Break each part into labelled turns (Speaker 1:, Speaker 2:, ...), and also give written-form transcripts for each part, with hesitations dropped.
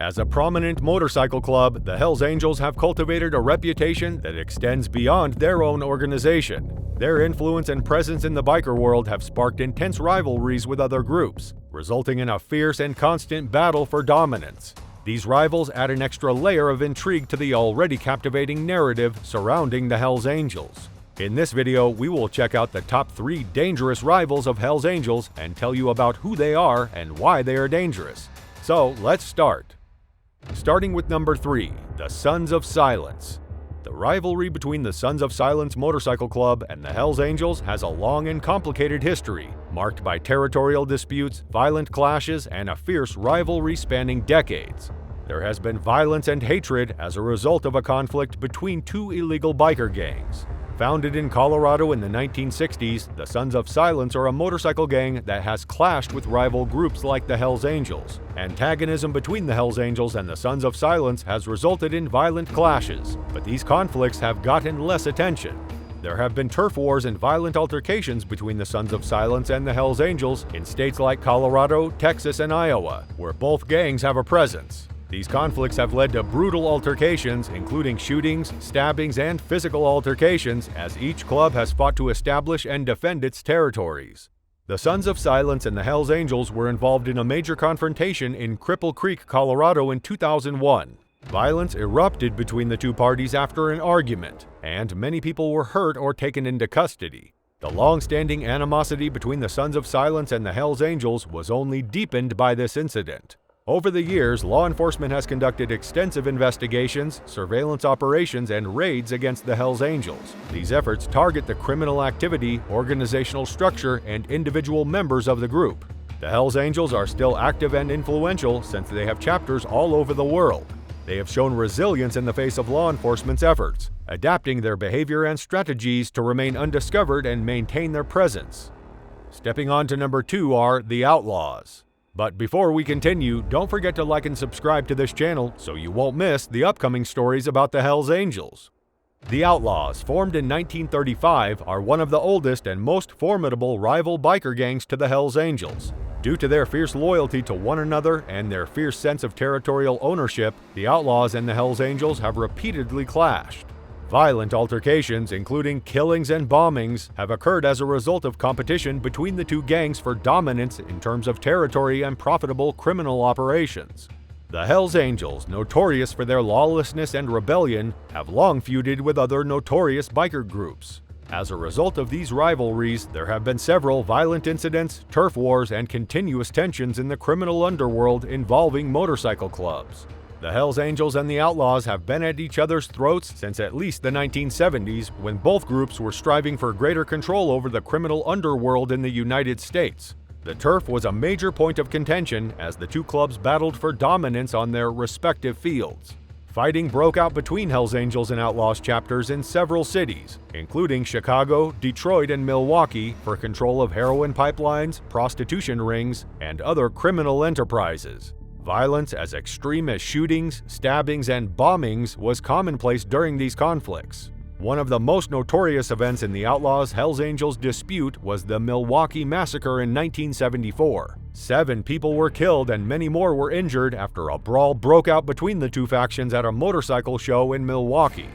Speaker 1: As a prominent motorcycle club, the Hells Angels have cultivated a reputation that extends beyond their own organization. Their influence and presence in the biker world have sparked intense rivalries with other groups, resulting in a fierce and constant battle for dominance. These rivals add an extra layer of intrigue to the already captivating narrative surrounding the Hells Angels. In this video, we will check out the top 3 dangerous rivals of Hells Angels and tell you about who they are and why they are dangerous. So, let's start. Starting with number 3, the Sons of Silence. The rivalry between the Sons of Silence Motorcycle Club and the Hells Angels has a long and complicated history, marked by territorial disputes, violent clashes, and a fierce rivalry spanning decades. There has been violence and hatred as a result of a conflict between 2 illegal biker gangs. Founded in Colorado in the 1960s, the Sons of Silence are a motorcycle gang that has clashed with rival groups like the Hells Angels. Antagonism between the Hells Angels and the Sons of Silence has resulted in violent clashes, but these conflicts have gotten less attention. There have been turf wars and violent altercations between the Sons of Silence and the Hells Angels in states like Colorado, Texas, and Iowa, where both gangs have a presence. These conflicts have led to brutal altercations, including shootings, stabbings, and physical altercations, as each club has fought to establish and defend its territories. The Sons of Silence and the Hells Angels were involved in a major confrontation in Cripple Creek, Colorado in 2001. Violence erupted between the 2 parties after an argument, and many people were hurt or taken into custody. The long-standing animosity between the Sons of Silence and the Hells Angels was only deepened by this incident. Over the years, law enforcement has conducted extensive investigations, surveillance operations, and raids against the Hells Angels. These efforts target the criminal activity, organizational structure, and individual members of the group. The Hells Angels are still active and influential since they have chapters all over the world. They have shown resilience in the face of law enforcement's efforts, adapting their behavior and strategies to remain undiscovered and maintain their presence. Stepping on to number 2 are the Outlaws. But before we continue, don't forget to like and subscribe to this channel so you won't miss the upcoming stories about the Hells Angels. The Outlaws, formed in 1935, are one of the oldest and most formidable rival biker gangs to the Hells Angels. Due to their fierce loyalty to one another and their fierce sense of territorial ownership, the Outlaws and the Hells Angels have repeatedly clashed. Violent altercations, including killings and bombings, have occurred as a result of competition between the 2 gangs for dominance in terms of territory and profitable criminal operations. The Hells Angels, notorious for their lawlessness and rebellion, have long feuded with other notorious biker groups. As a result of these rivalries, there have been several violent incidents, turf wars, and continuous tensions in the criminal underworld involving motorcycle clubs. The Hells Angels and the Outlaws have been at each other's throats since at least the 1970s, when both groups were striving for greater control over the criminal underworld in the United States. The turf was a major point of contention as the 2 clubs battled for dominance on their respective fields. Fighting broke out between Hells Angels and Outlaws chapters in several cities, including Chicago, Detroit, and Milwaukee, for control of heroin pipelines, prostitution rings, and other criminal enterprises. Violence as extreme as shootings, stabbings, and bombings was commonplace during these conflicts. One of the most notorious events in the Outlaws' Hells Angels dispute was the Milwaukee Massacre in 1974. 7 people were killed and many more were injured after a brawl broke out between the 2 factions at a motorcycle show in Milwaukee.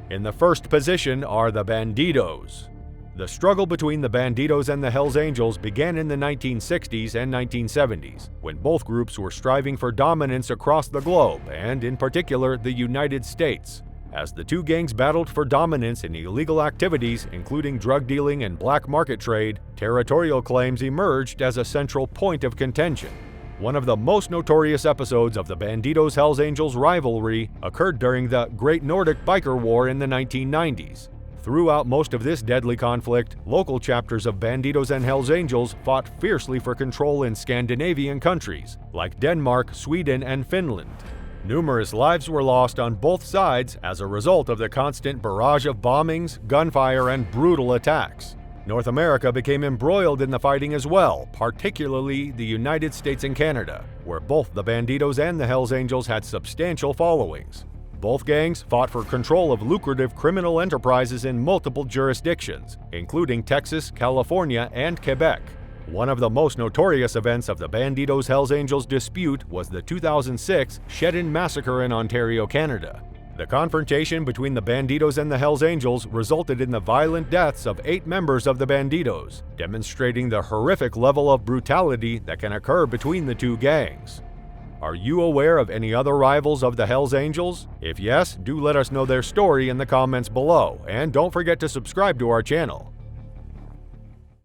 Speaker 1: In the first position are the Bandidos. The struggle between the Bandidos and the Hells Angels began in the 1960s and 1970s, when both groups were striving for dominance across the globe, and in particular the United States. As the 2 gangs battled for dominance in illegal activities, including drug dealing and black market trade, territorial claims emerged as a central point of contention. One of the most notorious episodes of the Bandidos-Hells Angels rivalry occurred during the Great Nordic Biker War in the 1990s. Throughout most of this deadly conflict, local chapters of Bandidos and Hells Angels fought fiercely for control in Scandinavian countries, like Denmark, Sweden, and Finland. Numerous lives were lost on both sides as a result of the constant barrage of bombings, gunfire, and brutal attacks. North America became embroiled in the fighting as well, particularly the United States and Canada, where both the Bandidos and the Hells Angels had substantial followings. Both gangs fought for control of lucrative criminal enterprises in multiple jurisdictions, including Texas, California, and Quebec. One of the most notorious events of the Bandidos-Hells Angels dispute was the 2006 Showdown massacre in Ontario, Canada. The confrontation between the Bandidos and the Hells Angels resulted in the violent deaths of 8 members of the Bandidos, demonstrating the horrific level of brutality that can occur between the two gangs. Are you aware of any other rivals of the Hells Angels? If yes, do let us know their story in the comments below, and don't forget to subscribe to our channel.